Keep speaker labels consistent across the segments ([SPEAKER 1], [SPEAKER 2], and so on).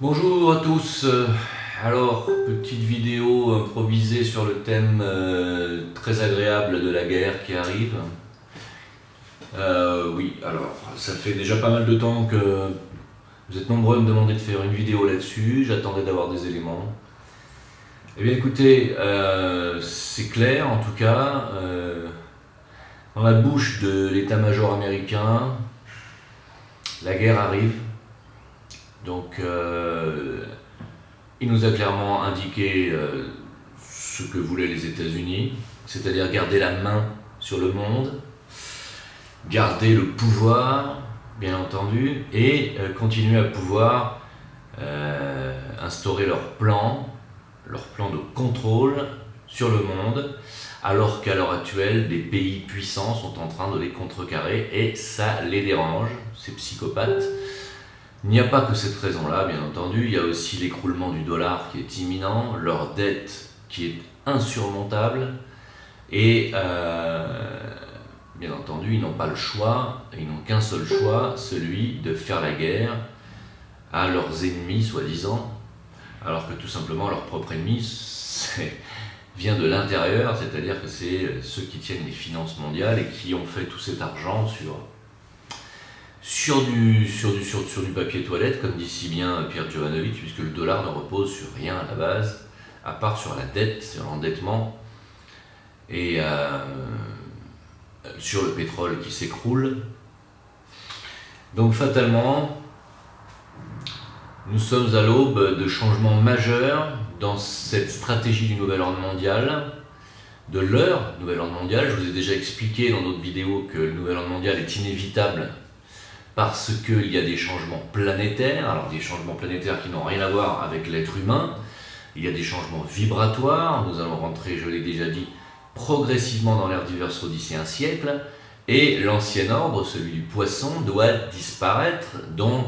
[SPEAKER 1] Bonjour à tous. Alors, petite vidéo improvisée sur le thème très agréable de la guerre qui arrive. Oui, alors, ça fait déjà pas mal de temps que vous êtes nombreux à me demander de faire une vidéo là-dessus. J'attendais d'avoir des éléments. Eh bien, écoutez, c'est clair en tout cas. Dans la bouche de l'état-major américain, la guerre arrive. Donc, il nous a clairement indiqué ce que voulaient les États-Unis, c'est-à-dire garder la main sur le monde, garder le pouvoir, bien entendu, et continuer à pouvoir instaurer leur plan de contrôle sur le monde, alors qu'à l'heure actuelle, des pays puissants sont en train de les contrecarrer et ça les dérange, ces psychopathes. Il n'y a pas que cette raison-là, bien entendu, il y a aussi l'écroulement du dollar qui est imminent, leur dette qui est insurmontable, et bien entendu, ils n'ont pas le choix, ils n'ont qu'un seul choix, celui de faire la guerre à leurs ennemis, soi-disant, alors que tout simplement leur propre ennemi vient de l'intérieur, c'est-à-dire que c'est ceux qui tiennent les finances mondiales et qui ont fait tout cet argent sur du papier toilette, comme dit si bien Pierre Jovanovic, puisque le dollar ne repose sur rien à la base, à part sur la dette, sur l'endettement, et sur le pétrole qui s'écroule. Donc fatalement, nous sommes à l'aube de changements majeurs dans cette stratégie du nouvel ordre mondial, de leur nouvel ordre mondial. Je vous ai déjà expliqué dans d'autres vidéos que le nouvel ordre mondial est inévitable parce qu'il y a des changements planétaires, alors des changements planétaires qui n'ont rien à voir avec l'être humain, il y a des changements vibratoires, nous allons rentrer, je l'ai déjà dit, progressivement dans l'ère du Verseau d'ici un siècle, et l'ancien ordre, celui du poisson, doit disparaître, donc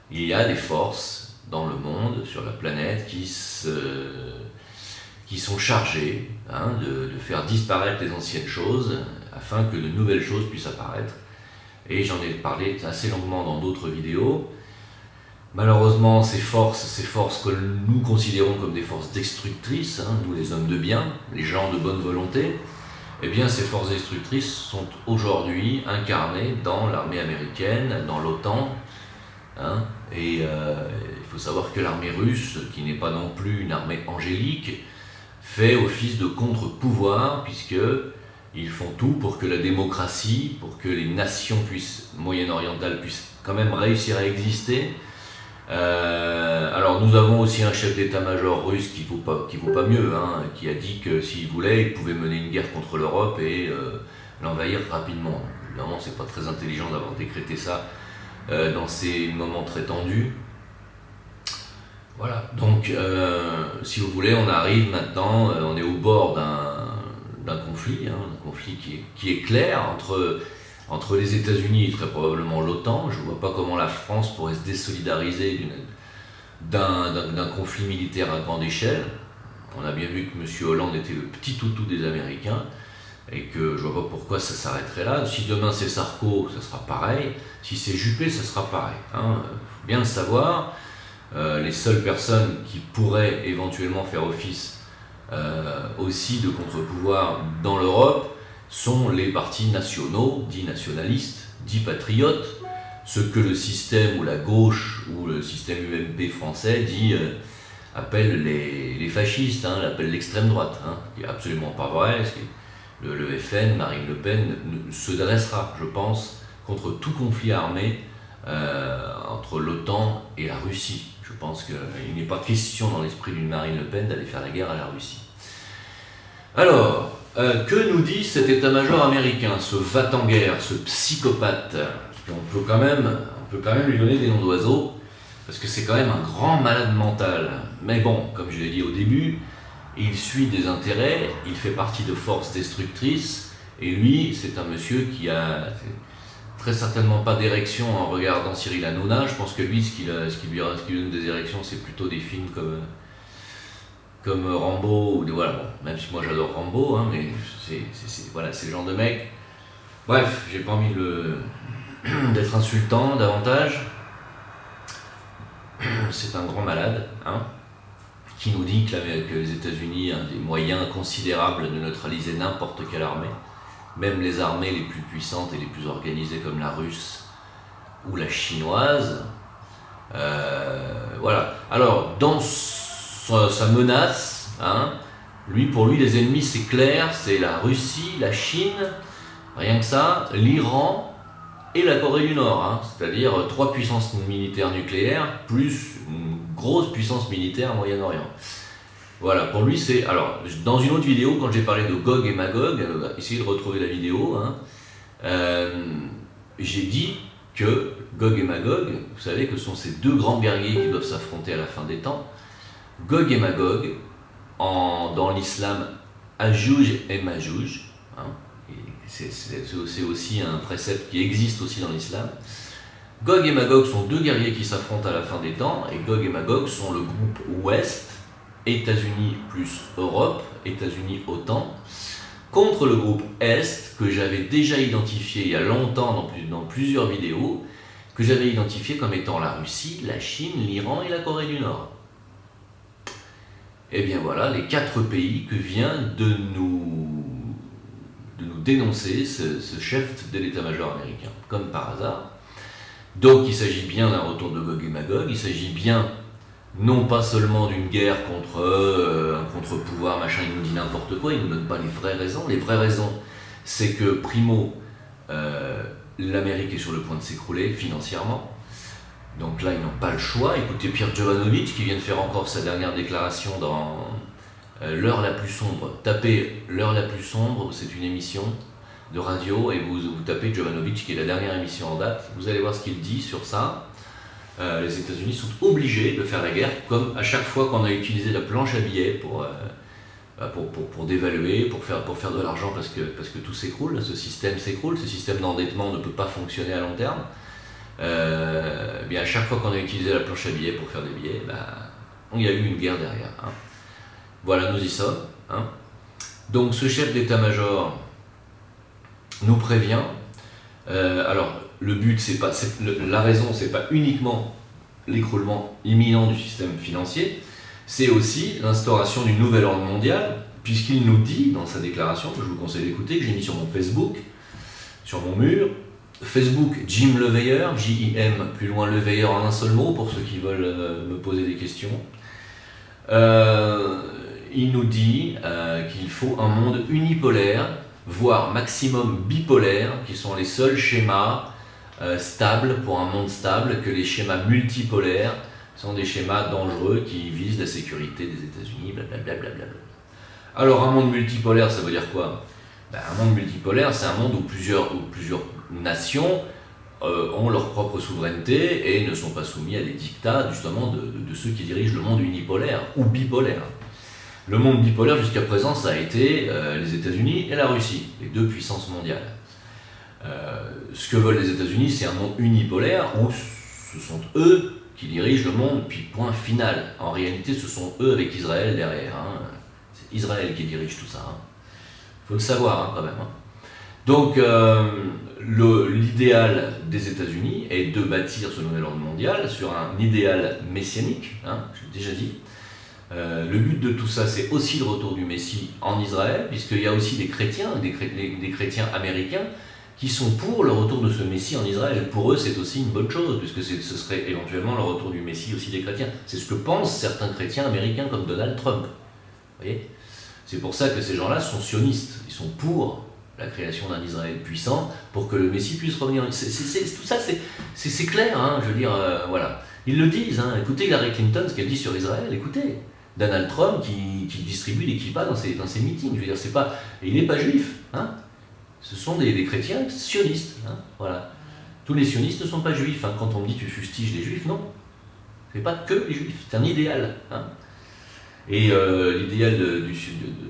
[SPEAKER 1] il y a des forces dans le monde, sur la planète, qui sont chargées de faire disparaître les anciennes choses, afin que de nouvelles choses puissent apparaître. Et j'en ai parlé assez longuement dans d'autres vidéos. Malheureusement, ces forces que nous considérons comme des forces destructrices, nous les hommes de bien, les gens de bonne volonté, eh bien ces forces destructrices sont aujourd'hui incarnées dans l'armée américaine, dans l'OTAN, et il faut savoir que l'armée russe, qui n'est pas non plus une armée angélique, fait office de contre-pouvoir, puisque ils font tout pour que la démocratie, pour que les nations moyen-orientales puissent quand même réussir à exister. Alors nous avons aussi un chef d'état-major russe qui vaut pas mieux, qui a dit que s'il voulait, il pouvait mener une guerre contre l'Europe et l'envahir rapidement. Évidemment, c'est pas très intelligent d'avoir décrété ça dans ces moments très tendus. Voilà, donc si vous voulez, on arrive maintenant, on est au bord d'un conflit, un conflit qui est clair entre les États-Unis et très probablement l'OTAN. Je ne vois pas comment la France pourrait se désolidariser d'un conflit militaire à grande échelle. On a bien vu que M. Hollande était le petit toutou des Américains et que je ne vois pas pourquoi ça s'arrêterait là. Si demain c'est Sarko, ça sera pareil. Si c'est Juppé, ça sera pareil. Faut bien le savoir. Les seules personnes qui pourraient éventuellement faire office aussi de contre-pouvoir dans l'Europe sont les partis nationaux, dits nationalistes, dits patriotes, ce que le système ou la gauche ou le système UMP français appelle les fascistes, l'appelle l'extrême droite, qui est absolument pas vrai. Le FN, Marine Le Pen, se dressera, je pense, contre tout conflit armé entre l'OTAN et la Russie. Je pense qu'il n'est pas question dans l'esprit d'une Marine Le Pen d'aller faire la guerre à la Russie. Alors, que nous dit cet état-major américain, ce va-t-en-guerre, ce psychopathe? On peut quand même lui donner des noms d'oiseaux, parce que c'est quand même un grand malade mental. Mais bon, comme je l'ai dit au début, il suit des intérêts, il fait partie de forces destructrices, et lui, c'est un monsieur qui a très certainement pas d'érection en regardant Cyril Hanouna. Je pense que lui, ce qui lui donne des érections, c'est plutôt des films comme Rambo, voilà, bon, même si moi j'adore Rambo, mais c'est le genre de mec. Bref, j'ai pas envie d'être insultant davantage. c'est un grand malade, hein, qui nous dit que les États-Unis ont des moyens considérables de neutraliser n'importe quelle armée, même les armées les plus puissantes et les plus organisées comme la russe ou la chinoise. Voilà. Alors, dans sa menace, hein, pour lui, les ennemis, c'est clair, c'est la Russie, la Chine, rien que ça, l'Iran et la Corée du Nord, hein, c'est-à-dire 3 puissances militaires nucléaires plus une grosse puissance militaire au Moyen-Orient. Voilà, pour lui, c'est... Alors, dans une autre vidéo, quand j'ai parlé de Gog et Magog, essayez de retrouver la vidéo, hein, j'ai dit que Gog et Magog, vous savez que ce sont ces deux grands guerriers qui doivent s'affronter à la fin des temps. Gog et Magog, dans l'islam, Ajouj et Majouj, hein, c'est aussi un précepte qui existe aussi dans l'islam. Gog et Magog sont deux guerriers qui s'affrontent à la fin des temps, et Gog et Magog sont le groupe Ouest, États-Unis plus Europe, États-Unis OTAN, contre le groupe Est, que j'avais déjà identifié il y a longtemps dans plusieurs vidéos, que j'avais identifié comme étant la Russie, la Chine, l'Iran et la Corée du Nord. Et bien voilà, les 4 pays que vient de nous dénoncer ce chef de l'état-major américain, comme par hasard. Donc il s'agit bien d'un retour de Gog et Magog, il s'agit bien non pas seulement d'une guerre contre un contre-pouvoir, machin, il nous dit n'importe quoi, il ne nous donne pas les vraies raisons. Les vraies raisons, c'est que, primo, l'Amérique est sur le point de s'écrouler financièrement. Donc là, ils n'ont pas le choix. Écoutez Pierre Jovanovic, qui vient de faire encore sa dernière déclaration dans L'heure la plus sombre. Tapez L'heure la plus sombre, c'est une émission de radio, et vous tapez Jovanovic, qui est la dernière émission en date. Vous allez voir ce qu'il dit sur ça. Les États-Unis sont obligés de faire la guerre, comme à chaque fois qu'on a utilisé la planche à billets pour dévaluer, pour faire de l'argent parce que tout s'écroule, ce système s'écroule, ce système d'endettement ne peut pas fonctionner à long terme. Bien à chaque fois qu'on a utilisé la planche à billets pour faire des billets, il y a eu une guerre derrière. Hein. Voilà, nous y sommes. Hein. Donc ce chef d'état-major nous prévient. Alors le but, la raison, c'est pas uniquement l'écroulement imminent du système financier, c'est aussi l'instauration d'une nouvelle ordre mondiale, puisqu'il nous dit dans sa déclaration, que je vous conseille d'écouter, que j'ai mis sur mon Facebook, sur mon mur, Facebook Jim Leveilleur, J-I-M, plus loin Leveilleur en un seul mot, pour ceux qui veulent me poser des questions. Il nous dit qu'il faut un monde unipolaire, voire maximum bipolaire, qui sont les seuls schémas stables pour un monde stable, que les schémas multipolaires sont des schémas dangereux qui visent la sécurité des États-Unis, blablabla. Alors un monde multipolaire, ça veut dire quoi? Un monde multipolaire, c'est un monde où plusieurs nations ont leur propre souveraineté et ne sont pas soumis à des dictats justement de ceux qui dirigent le monde unipolaire ou bipolaire. Le monde bipolaire jusqu'à présent, ça a été les États-Unis et la Russie, les deux puissances mondiales. Ce que veulent les États-Unis, c'est un monde unipolaire où ce sont eux qui dirigent le monde, puis point final. En réalité, ce sont eux avec Israël derrière. Hein. C'est Israël qui dirige tout ça. Hein. Faut le savoir hein, quand même. Hein. Donc, l'idéal des États-Unis est de bâtir ce nouvel ordre mondial sur un idéal messianique, hein, j'ai déjà dit. Le but de tout ça, c'est aussi le retour du Messie en Israël, puisqu'il y a aussi des chrétiens, des chrétiens américains, qui sont pour le retour de ce Messie en Israël. Pour eux, c'est aussi une bonne chose, puisque ce serait éventuellement le retour du Messie aussi des chrétiens. C'est ce que pensent certains chrétiens américains comme Donald Trump. Vous voyez ? C'est pour ça que ces gens-là sont sionistes. Ils sont pour la création d'un Israël puissant, pour que le Messie puisse revenir. Tout ça, c'est clair, hein, je veux dire, voilà. Ils le disent, hein. Écoutez Hillary Clinton, ce qu'elle dit sur Israël, écoutez. Donald Trump qui distribue des kippas dans ses meetings, je veux dire, c'est pas... Et il n'est pas juif, hein. Ce sont des chrétiens sionistes, hein, voilà. Tous les sionistes ne sont pas juifs, hein. Quand on me dit tu fustiges les juifs, non. C'est pas que les juifs, c'est un idéal, hein. Et l'idéal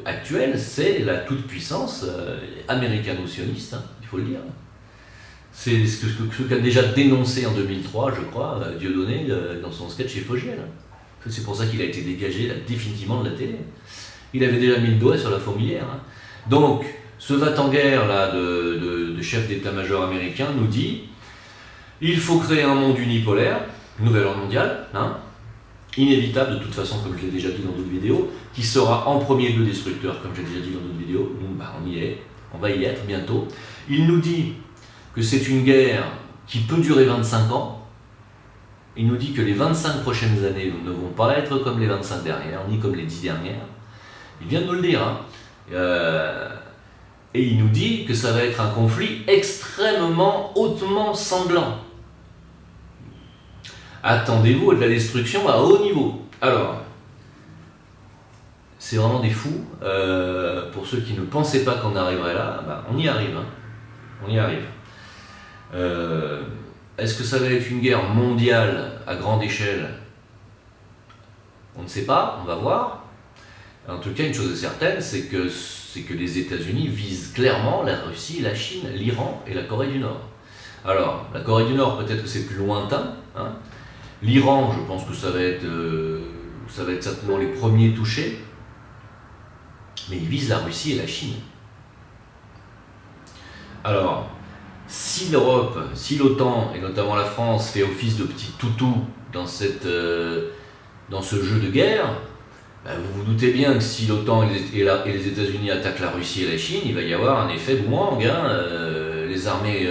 [SPEAKER 1] actuel, c'est la toute-puissance américano-sioniste, hein, il faut le dire. C'est ce qu'a déjà dénoncé en 2003, je crois, Dieudonné, dans son sketch chez Fogiel. C'est pour ça qu'il a été dégagé là, définitivement de la télé. Il avait déjà mis le doigt sur la fourmilière. Hein. Donc, ce va-t-en-guerre là de chef d'état-major américain nous dit il faut créer un monde unipolaire, nouvel ordre mondial, hein, inévitable de toute façon, comme je l'ai déjà dit dans d'autres vidéos, qui sera en premier lieu destructeur, comme j'ai déjà dit dans d'autres vidéos. Donc, on y est, on va y être bientôt. Il nous dit que c'est une guerre qui peut durer 25 ans. Il nous dit que les 25 prochaines années ne vont pas être comme les 25 dernières, ni comme les 10 dernières. Il vient de nous le dire. Et il nous dit que ça va être un conflit extrêmement, hautement sanglant. Attendez-vous à de la destruction à haut niveau. Alors, c'est vraiment des fous. Pour ceux qui ne pensaient pas qu'on arriverait là, on y arrive. On y arrive. Est-ce que ça va être une guerre mondiale à grande échelle? On ne sait pas, on va voir. En tout cas, une chose est certaine, c'est que les États-Unis visent clairement la Russie, la Chine, l'Iran et la Corée du Nord. Alors, la Corée du Nord, peut-être que c'est plus lointain. L'Iran, je pense que ça va être certainement les premiers touchés. Mais ils visent la Russie et la Chine. Alors, si l'Europe, si l'OTAN, et notamment la France, fait office de petit toutou dans ce jeu de guerre, vous vous doutez bien que si l'OTAN et les États-Unis attaquent la Russie et la Chine, il va y avoir un effet boomerang. Les armées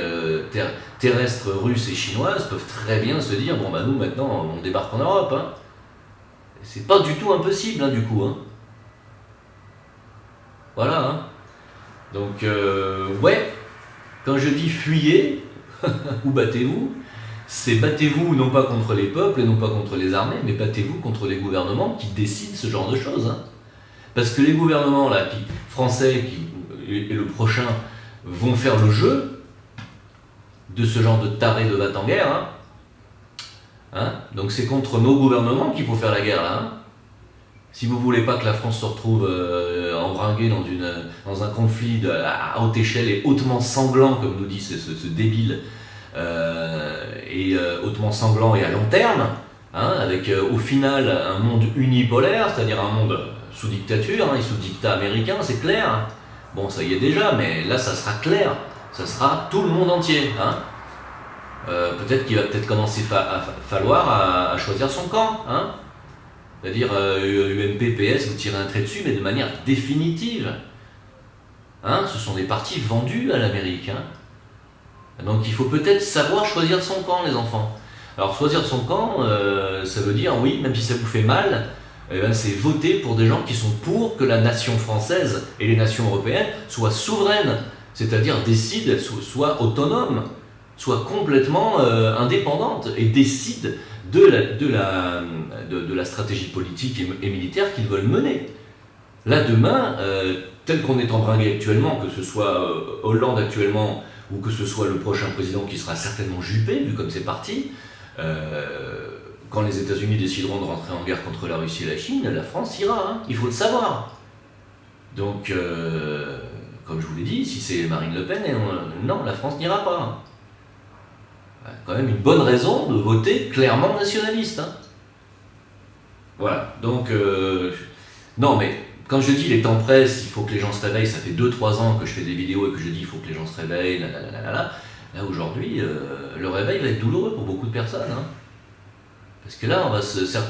[SPEAKER 1] terrestres russes et chinoises peuvent très bien se dire, bon nous maintenant on débarque en Europe. C'est pas du tout impossible du coup. Voilà. Donc ouais, quand je dis fuyez ou battez-vous, c'est battez-vous non pas contre les peuples et non pas contre les armées, mais battez-vous contre les gouvernements qui décident ce genre de choses. Parce que les gouvernements là, français et le prochain vont faire le jeu de ce genre de tarés de bat en guerre. Donc c'est contre nos gouvernements qu'il faut faire la guerre là. Si vous ne voulez pas que la France se retrouve embringuée dans un conflit à haute échelle et hautement sanglant, comme nous dit ce débile, et hautement sanglant et à long terme, avec au final un monde unipolaire, c'est-à-dire un monde sous dictature et sous dictat américain, c'est clair. Bon, ça y est déjà, mais là ça sera clair, ça sera tout le monde entier. Peut-être qu'il va commencer à falloir à choisir son camp. C'est-à-dire UMP, PS, vous tirez un trait dessus, mais de manière définitive. Ce sont des partis vendus à l'Amérique. Donc il faut peut-être savoir choisir son camp, les enfants. Alors choisir son camp, ça veut dire, oui, même si ça vous fait mal, c'est voter pour des gens qui sont pour que la nation française et les nations européennes soient souveraines, c'est-à-dire décident, soient autonomes, soient complètement indépendantes et décident de la stratégie politique et militaire qu'ils veulent mener. Là, demain, tel qu'on est embringué actuellement, que ce soit Hollande actuellement, ou que ce soit le prochain président qui sera certainement Juppé, vu comme c'est parti, quand les États-Unis décideront de rentrer en guerre contre la Russie et la Chine, la France ira, il faut le savoir. Donc, comme je vous l'ai dit, si c'est Marine Le Pen, non, la France n'ira pas. Quand même une bonne raison de voter clairement nationaliste. Voilà, donc, non mais, quand je dis les temps pressent, il faut que les gens se réveillent, ça fait 2-3 ans que je fais des vidéos et que je dis il faut que les gens se réveillent, là aujourd'hui, le réveil va être douloureux pour beaucoup de personnes. Parce que là,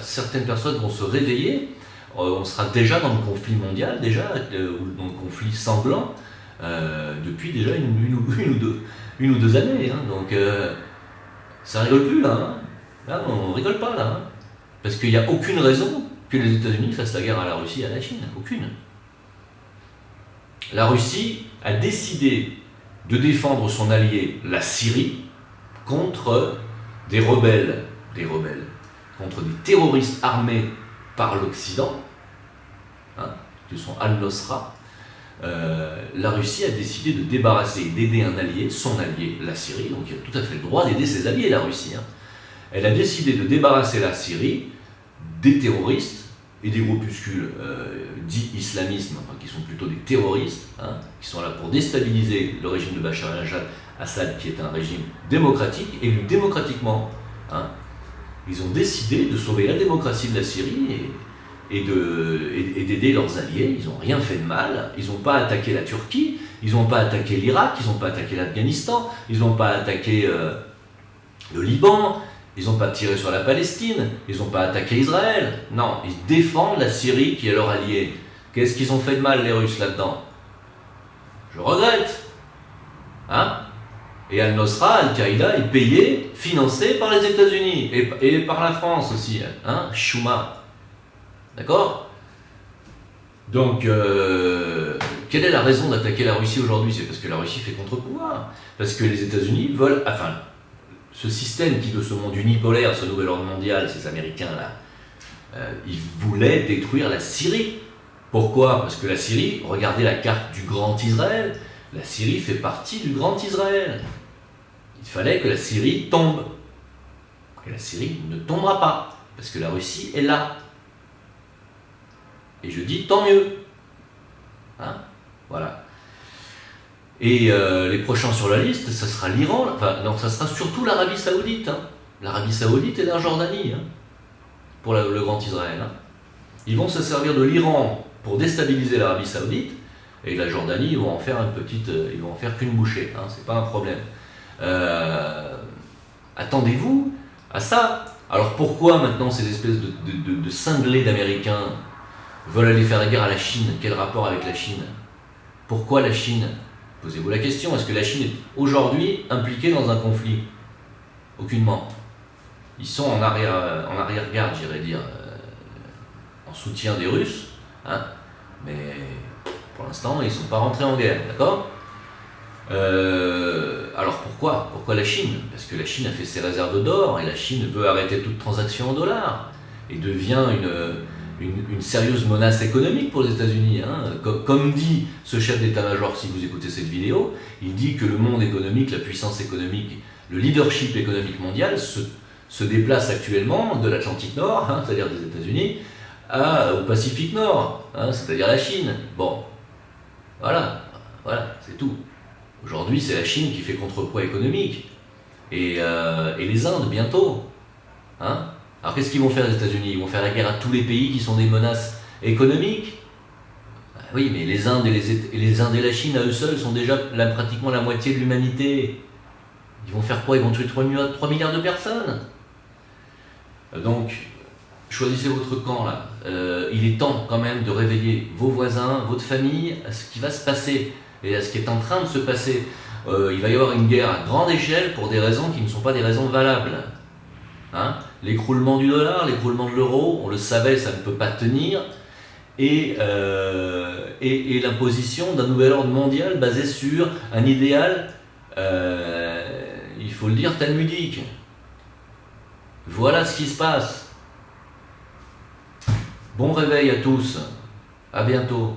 [SPEAKER 1] certaines personnes vont se réveiller, on sera déjà dans le conflit mondial, ou dans le conflit sanglant, depuis déjà une ou deux années. Donc, ça rigole plus là. Là, on rigole pas là. Parce qu'il n'y a aucune raison que les États-Unis fassent la guerre à la Russie et à la Chine. Aucune. La Russie a décidé de défendre son allié, la Syrie, contre des rebelles, contre des terroristes armés par l'Occident, qui sont Al-Nosra. La Russie a décidé de débarrasser et d'aider un allié, son allié, la Syrie, donc il a tout à fait le droit d'aider ses alliés, la Russie. Elle a décidé de débarrasser la Syrie des terroristes et des groupuscules dits islamistes, qui sont plutôt des terroristes, qui sont là pour déstabiliser le régime de Bachar el-Assad, qui est un régime démocratique, élu démocratiquement. Ils ont décidé de sauver la démocratie de la Syrie et d'aider leurs alliés. Ils n'ont rien fait de mal, ils n'ont pas attaqué la Turquie, ils n'ont pas attaqué l'Irak, ils n'ont pas attaqué l'Afghanistan, ils n'ont pas attaqué le Liban, Ils n'ont pas tiré sur la Palestine, ils n'ont pas attaqué Israël. Non, ils défendent la Syrie qui est leur allié. Qu'est-ce qu'ils ont fait de mal, les Russes, là-dedans? Je regrette. Hein? Et Al-Nosra, Al-Qaïda est payé, financé par les États-Unis et par la France aussi. Hein? Chouma. D'accord? Donc, quelle est la raison d'attaquer la Russie aujourd'hui? C'est parce que la Russie fait contre-pouvoir. Parce que les États-Unis veulent... Enfin, ce système qui veut ce monde unipolaire, ce nouvel ordre mondial, ces Américains-là, ils voulaient détruire la Syrie. Pourquoi? Parce que la Syrie, regardez la carte du Grand Israël, la Syrie fait partie du Grand Israël. Il fallait que la Syrie tombe. Et la Syrie ne tombera pas, parce que la Russie est là. Et je dis tant mieux. Hein? Voilà. Et les prochains sur la liste, ça sera l'Iran, enfin non, ça sera surtout l'Arabie Saoudite. Hein. L'Arabie Saoudite et la Jordanie, hein, pour le Grand Israël. Hein. Ils vont se servir de l'Iran pour déstabiliser l'Arabie Saoudite, et la Jordanie, ils vont en faire ils vont en faire qu'une bouchée. Hein, c'est pas un problème. Attendez-vous à ça. Alors pourquoi maintenant ces espèces de cinglés d'Américains veulent aller faire la guerre à la Chine? Quel rapport avec la Chine? Pourquoi la Chine? Posez-vous la question, est-ce que la Chine est aujourd'hui impliquée dans un conflit? Aucunement. Ils sont en arrière-garde, j'irais dire, en soutien des Russes, hein, mais pour l'instant, ils ne sont pas rentrés en guerre, d'accord? Alors pourquoi? Pourquoi la Chine? Parce que la Chine a fait ses réserves d'or, et la Chine veut arrêter toute transaction en dollars, et devient une sérieuse menace économique pour les États-Unis. Hein. Comme dit ce chef d'état-major, si vous écoutez cette vidéo, il dit que le monde économique, la puissance économique, le leadership économique mondial se déplace actuellement de l'Atlantique Nord, hein, c'est-à-dire des États-Unis, au Pacifique Nord, hein, c'est-à-dire la Chine. Bon, voilà, c'est tout. Aujourd'hui, c'est la Chine qui fait contrepoids économique, et les Indes bientôt. Hein. Alors qu'est-ce qu'ils vont faire les États-Unis? Ils vont faire la guerre à tous les pays qui sont des menaces économiques? Oui, mais les Indes et la Chine à eux seuls sont déjà pratiquement la moitié de l'humanité. Ils vont faire quoi? Ils vont tuer 3 milliards de personnes. Donc, choisissez votre camp là. Il est temps quand même de réveiller vos voisins, votre famille, à ce qui va se passer et à ce qui est en train de se passer. Il va y avoir une guerre à grande échelle pour des raisons qui ne sont pas des raisons valables. Hein? L'écroulement du dollar, l'écroulement de l'euro, on le savait, ça ne peut pas tenir, et l'imposition d'un nouvel ordre mondial basé sur un idéal, il faut le dire, talmudique. Voilà ce qui se passe. Bon réveil à tous, à bientôt.